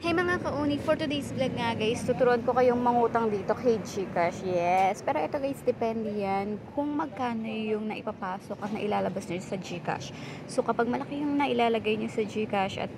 Hey mga kauni, for today's vlog nga guys, tuturuan ko kayong mangutang dito kay GCash. Yes, pero ito guys, depende yan kung magkano yung naipapasok at nailalabas nyo sa GCash. So kapag malaki yung nailalagay nyo sa GCash at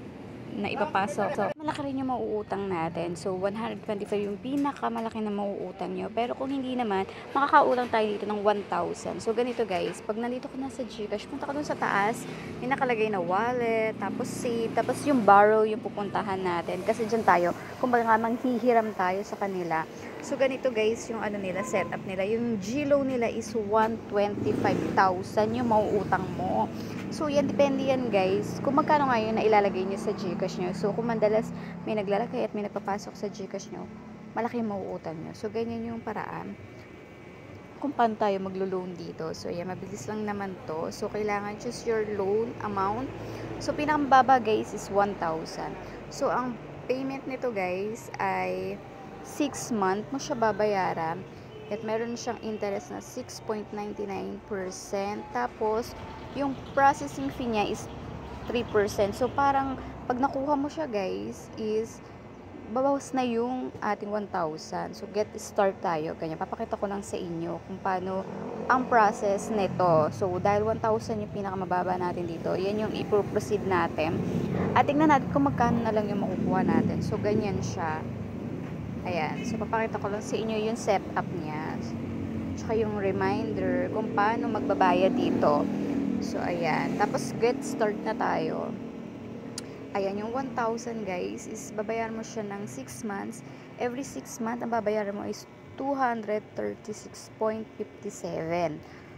naipapasok, so malaki rin yung mauutang natin. So 125 yung pinakamalaki na mauutang nyo. Pero kung hindi naman, makakautang tayo dito ng 1,000. So ganito guys, pag nandito ka na sa GCash, punta ka dun sa taas, may nakalagay na wallet, tapos save, tapos yung borrow yung pupuntahan natin. Kasi dyan tayo, kumbaga manghihiram tayo sa kanila. So ganito guys, yung ano nila, setup nila. Yung GLoan nila is 125,000 yung mauutang mo. So yan, depende yan guys. Kung magkano nga yun na ilalagay nyo sa GCash nyo. So kung madalas may naglalagay at may nagpapasok sa GCash nyo, malaki yung mauutang nyo. So ganyan yung paraan kung paano tayo maglo-loan dito. So yan, mabilis lang naman to. So kailangan choose your loan amount. So pinakambaba guys is 1,000. So ang payment nito guys ay 6 month mo siya babayaran. At meron siyang interest na 6.99%. Tapos yung processing fee niya is 3%. So parang pag nakuha mo siya guys is babawas na yung ating 1,000. So get start tayo. Ganyan. Papakita ko lang sa inyo kung paano ang process nito. So dahil 1,000 yung pinakamababa natin dito, yan yung i-proceed natin. At tingnan natin kung magkano na lang yung makukuha natin. So ganyan siya. Ayan. So papakita ko lang sa inyo yung setup niya. Tsaka yung reminder kung paano magbabayad dito. So ayan. Tapos get start na tayo. Ayan, yung 1,000 guys is babayaran mo siya ng 6 months. Every 6 months, ang babayaran mo is 236.57.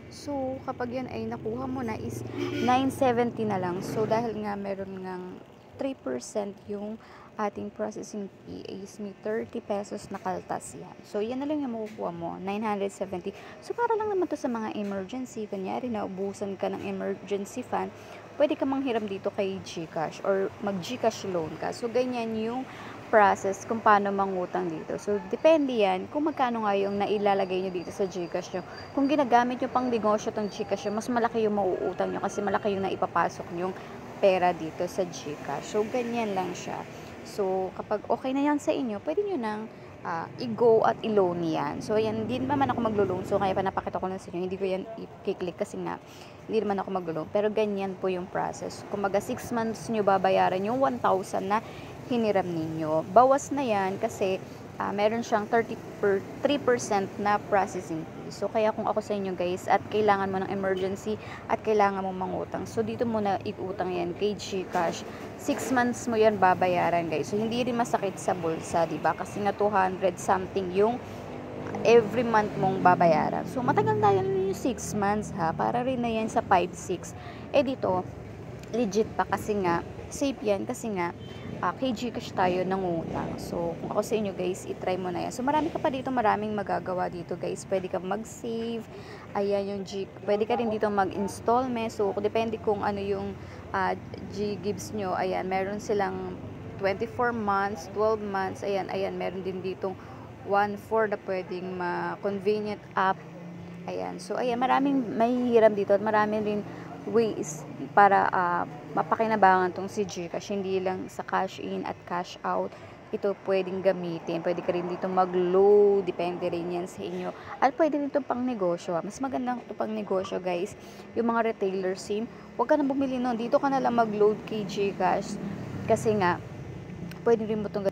So, kapag yan ay nakuha mo na is 970 na lang. So, dahil nga meron ngang 3% yung ating processing fee is may 30 pesos na kaltas yan. So, yan na lang yung makukuha mo, 970. So, para lang naman to sa mga emergency. Kanyari, naubusan ka ng emergency fund, pwede ka manghiram dito kay GCash or mag-GCash loan ka. So, ganyan yung process kung paano mangutang dito. So, depende yan kung magkano nga yung nailalagay nyo dito sa GCash nyo. Kung ginagamit nyo pang negosyo tong GCash nyo, mas malaki yung mauutang nyo kasi malaki yung naipapasok yung pera dito sa GCash. So, ganyan lang siya. So, kapag okay na yan sa inyo, pwede nyo nang i-go at i-loan yan. So, yan, hindi naman ako maglo-loan. So, kaya pa napakita ko lang sa inyo. Hindi ko yan i-click kasi nga, hindi naman ako maglo-loan. Pero ganyan po yung process. Kumaga, 6 months nyo babayaran yung 1,000 na hiniram ninyo. Bawas na yan kasi meron siyang 3% na processing fee. So, kaya kung ako sa inyo guys, at kailangan mo ng emergency at kailangan mo mangutang. So, dito muna i-utang yan kay GCash. 6 months mo yan babayaran guys. So, hindi rin masakit sa bulsa, diba? Kasi nga 200 something yung every month mong babayaran. So, matagal na yun yung 6 months ha. Para rin na yan sa 5-6. Eh dito, legit pa kasi nga, safe yan kasi nga, kay GCash tayo nangutang. So, kung ako sa inyo guys, itry mo na yan. So, marami ka pa dito, maraming magagawa dito guys. Pwede ka mag-save. Ayan yung pwede ka rin dito mag-installment. So, depende kung ano yung G-Gives nyo. Ayan, meron silang 24 months, 12 months. Ayan, meron din ditong 1/4 na pwedeng ma-convenient app. Ayan. So, ayan, maraming mahihiram dito at maraming rin ways para mapakinabangan tong si GCash. Hindi lang sa cash in at cash out ito pwedeng gamitin. Pwede ka rin dito mag-load. Depende rin yan sa inyo. At pwede rin ito pang negosyo. Mas magandang ito pang negosyo guys. Yung mga retailer sim, huwag ka na bumili nun. Dito ka na lang mag-load kay GCash. Kasi nga, pwede rin mo itong